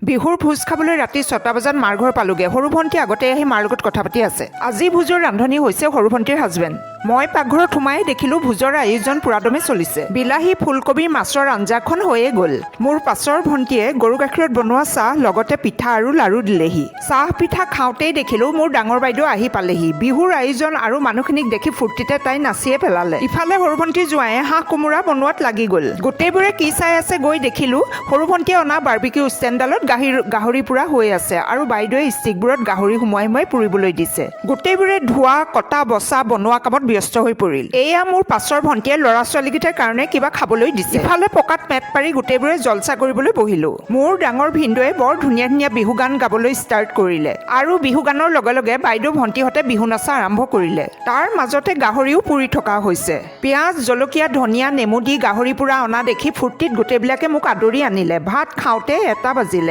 বিহুৰ ভোজ খাবলৈ ৰাতি ৬টা বজাত মাৰ ঘৰ পালোগে। সৰু ভণ্টি আগতে আহি মাৰ লগত কথা পাতি আছে। আজি ভোজৰ ৰান্ধনি হৈছে সৰু ভণ্টিৰ হাজবেণ্ড। মই পাকঘৰত সোমাই দেখিলো ভোজৰ আয়োজন পুৰাদমে চলিছে। বিলাহী ফুলকবিৰ মাছৰ আঞ্জাখন হৈয়ে গ'ল। মোৰ পাছৰ ভণ্টিয়ে গৰু গাখীৰত বনোৱা চাহ লগতে পিঠা আৰু লাড়ু দিলেহি। চাহ পিঠা খাওঁতেই দেখিলো মোৰ ডাঙৰ বাইদেউ আহি পালেহি। বিহুৰ আয়োজন আৰু মানুহখিনিক দেখি ফূৰ্তিতে তাই নাচিয়ে পেলালে। ইফালে সৰু ভণ্টিৰ জোঁৱায়ে হাঁহ কোমোৰা বনোৱাত লাগি গ'ল। গোটেইবোৰে কি চাই আছে গৈ দেখিলো সৰু ভণ্টিয়ে অনা বাৰ্বিকিউ ষ্টেণ্ডডালত গাহৰি পোৰা হৈ আছে আৰু বাইদেৱে ষ্টিকবোৰত গাহৰি সুমুৱাই পুৰিবলৈ দিছে। গোটেইবোৰে ধোৱা কটা বচা বনোৱা কামত ব্যস্ত হৈ পৰিল। এয়া মোৰ পাছৰ ভণ্টিয়ে ল'ৰা ছোৱালীকেইটাৰ কাৰণে কিবা খাবলৈ দিছে। ইফালে পকাত মেট পাৰি গোটেইবোৰে জলচা কৰিবলৈ বহিলো। মোৰ ডাঙৰ ভিনদেৱে বৰ ধুনীয়া ধুনীয়া বিহু গান গাবলৈ ষ্টাৰ্ট কৰিলে আৰু বিহু গানৰ লগে লগে বাইদেউ ভণ্টিহঁতে বিহু নাচা আৰম্ভ কৰিলে। তাৰ মাজতে গাহৰিও পুৰি থকা হৈছে। পিঁয়াজ জলকীয়া ধনিয়া নেমু দি গাহৰি পোৰা অনা দেখি ফূৰ্তিত গোটেইবিলাকে মোক আদৰি আনিলে। ভাত খাওঁতে 1টা বাজিলে।